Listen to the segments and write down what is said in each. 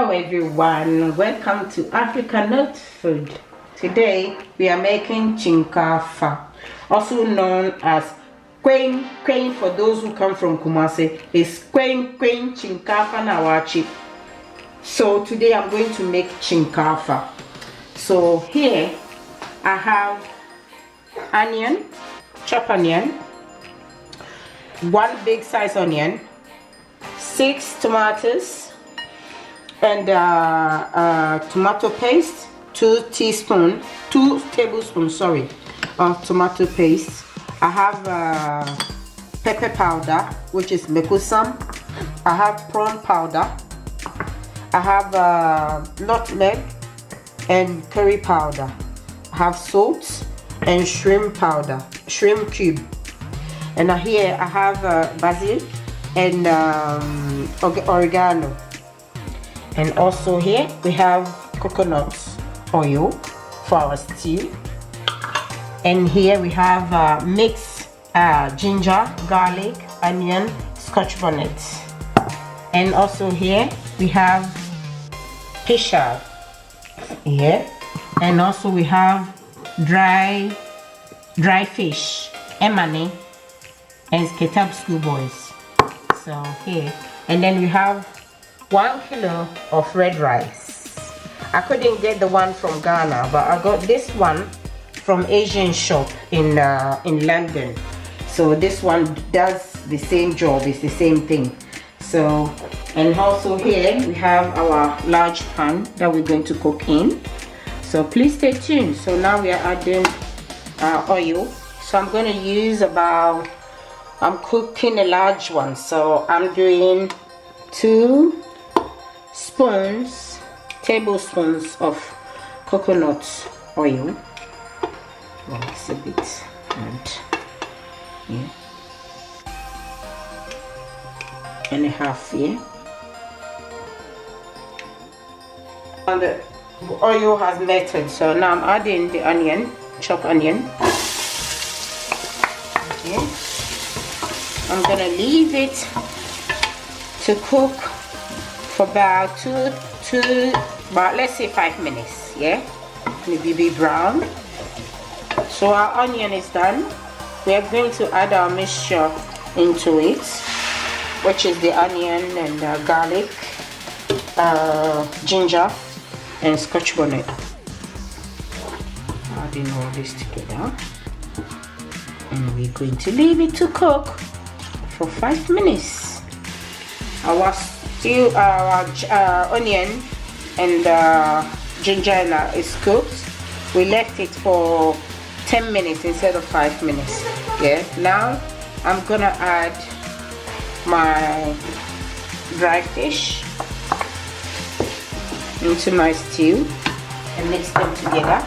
Hello everyone, welcome to African Nut Food. Today we are making Kyenkafa, also known as Kwen for those who come from Kumasi. It's Kwen Kyenkafa Nawachi. So today I'm going to make Kyenkafa. So here I have onion, chopped onion, one big size onion, 6 tomatoes, and tomato paste, 2 tablespoons of tomato paste. I have pepper powder, which is mekusam. I have prawn powder. I have nutmeg and curry powder. I have salt and shrimp powder, shrimp cube. And here I have basil and oregano. And also here we have coconut oil for our stew. And here we have mixed ginger, garlic, onion, scotch bonnet. And also here we have Pilchards here. And also we have dry fish, emane, and ketab schoolboys. So here, and then we have 1 kilo of red rice. I couldn't get the one from Ghana, but I got this one from Asian shop in London. So this one does the same job, it's the same thing. So, and also here we have our large pan that we're going to cook in. So please stay tuned. So now we are adding oil. So I'm going to use about, I'm cooking a large one, so I'm doing 2 tablespoons of coconut oil. Well, it's a bit, and yeah, and a half here. And the oil has melted, so now I'm adding the onion, chopped onion. Okay. I'm gonna leave it to cook for about about let's say 5 minutes. Yeah, maybe be brown. So our onion is done. We are going to add our mixture into it, which is the onion and garlic, ginger, and scotch bonnet. Adding all this together, and we're going to leave it to cook for 5 minutes. Our stew, our onion and ginger is cooked. We left it for 10 minutes instead of 5 minutes. Yeah, now I'm gonna add my dry fish into my stew and mix them together.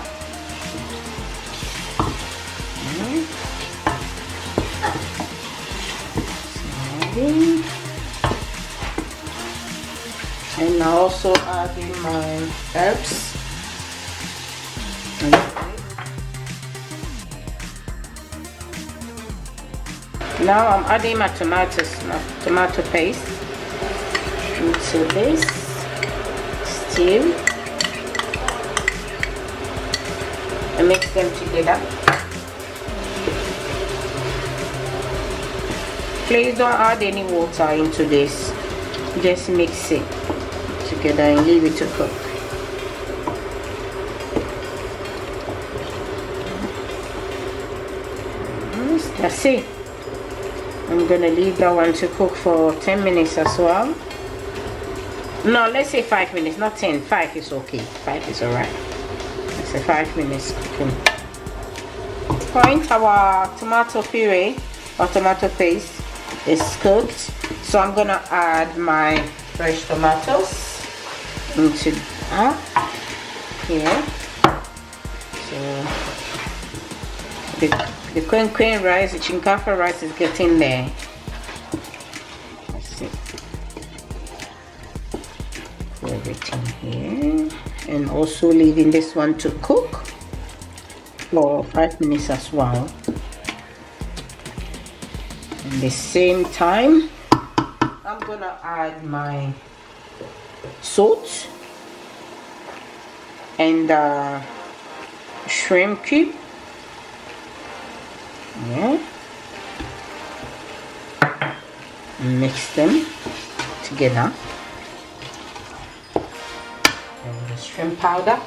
And I also add in my herbs. Now I'm adding my tomato paste into this stew and mix them together. Please don't add any water into this. Just mix it together and leave it to cook. That's it. I'm gonna leave that one to cook for 10 minutes as well. No, let's say 5 minutes, not 10. 5 is okay. 5 is alright. Let's say 5 minutes cooking. Point, our tomato puree or tomato paste is cooked. So I'm gonna add my fresh tomatoes into here. So the Kwen rice, the Kyenkafa rice is getting there. Let's see. Put everything here. And also leaving this one to cook for 5 minutes as well. At the same time, I'm gonna add my salt and shrimp cube. Yeah. Mix them together. And the shrimp powder.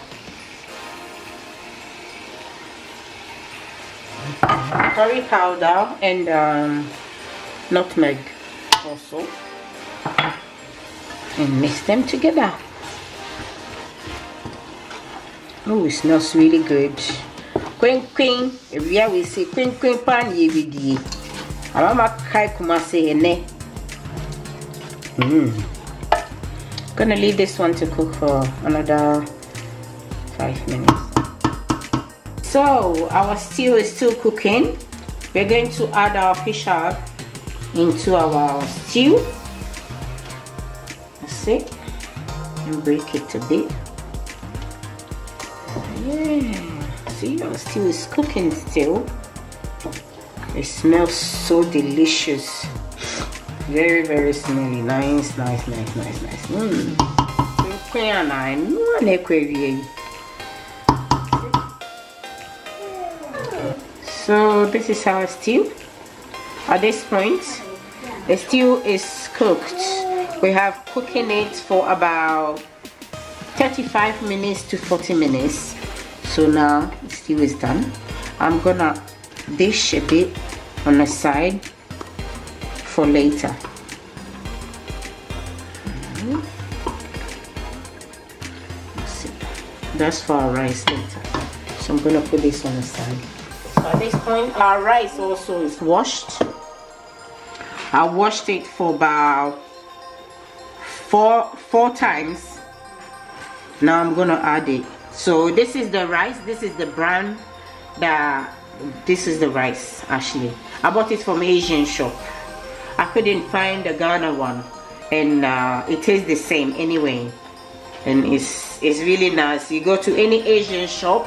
Curry powder and nutmeg also. And mix them together. Oh, it smells really good. Queen, if you we say queen pan ye vidi. Amama kai kumase ene. Gonna leave this one to cook for another 5 minutes. So our stew is still cooking. We're going to add our Pilchards into our stew. That's it. And break it a bit. Yeah. See, our stew is cooking still. It smells so delicious. Very, very smelly. Nice. So this is our stew. At this point, the stew is cooked. We have cooking it for about 35 minutes to 40 minutes. So now the stew is done. I'm gonna dish a bit on the side for later. That's for our rice later. So I'm gonna put this on the side. So at this point, our rice also is washed. I washed it for about four times. Now I'm gonna add it. So this is the rice. This is the brand. This is the rice actually. I bought it from Asian shop. I couldn't find the Ghana one, and it tastes the same anyway. And it's really nice. You go to any Asian shop,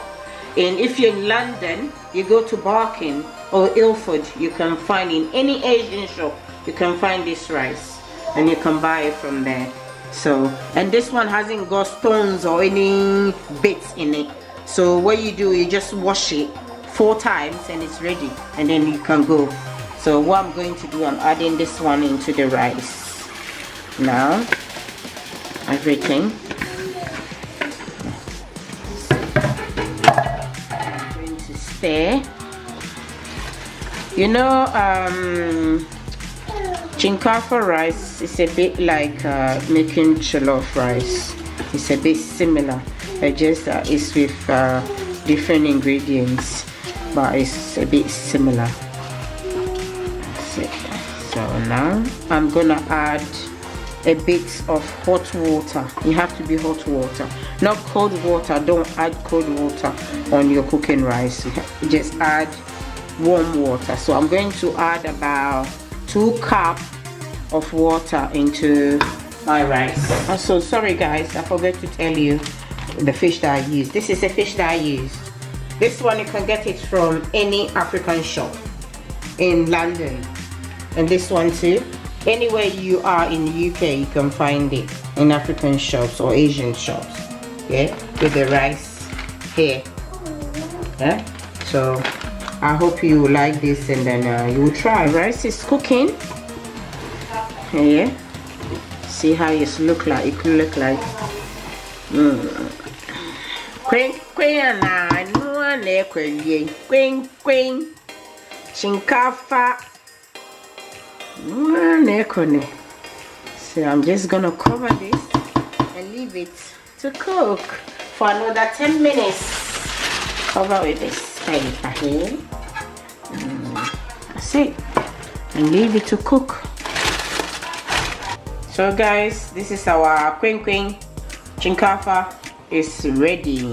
and if you're in London, you go to Barking or Ilford, you can find in any Asian shop, you can find this rice, and you can buy it from there. So, and this one hasn't got stones or any bits in it. So what you do, you just wash it 4 times and it's ready, and then you can go. So what I'm going to do, I'm adding this one into the rice. Now, everything. I'm going to stir. You know, Kyenkafa rice is a bit like making jollof rice. It's a bit similar. Just it's with different ingredients, but it's a bit similar. So now I'm gonna add a bit of hot water. You have to be hot water, not cold water. Don't add cold water on your cooking rice. You just add warm water. So I'm going to add about 2 cups of water into my rice. Also, sorry guys, I forgot to tell you the fish that I use. This is a fish that I use. This one you can get it from any African shop in London, and this one too. Anywhere you are in the UK, you can find it in African shops or Asian shops. Yeah, with the rice here. Yeah. So I hope you like this, and then you will try. Rice is cooking. Yeah. See how it look like. It could look like. Kyenkafa. So I'm just gonna cover this and leave it to cook for another 10 minutes. Cover with this paper here. That's it. And leave it to cook. So guys, this is our Kyenkafa is ready.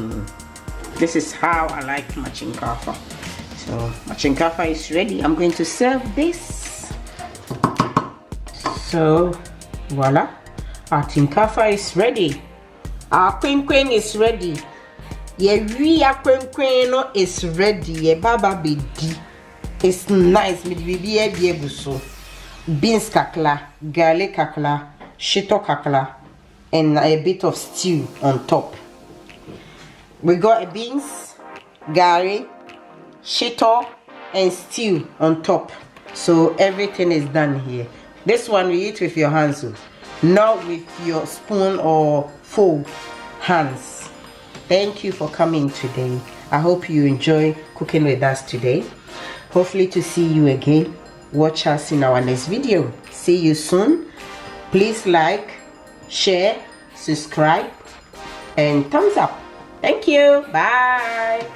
This is how I like my Kyenkafa. So my Kyenkafa is ready. I'm going to serve this. So voila, our Kyenkafa is ready. Our Kyen is ready. Our Kyen is ready. Ye baba bedi. It's nice. Me bibi so. Beans kakla, garlic kakla, shito kakla. and a bit of stew on top. We got a beans, gari, shito, and stew on top. So everything is done here. This one you eat with your hands, not with your spoon or fork hands. Thank you for coming today. I hope you enjoy cooking with us today. Hopefully to see you again. Watch us in our next video. See you soon. Please like, share, subscribe, and thumbs up. Thank you. Bye.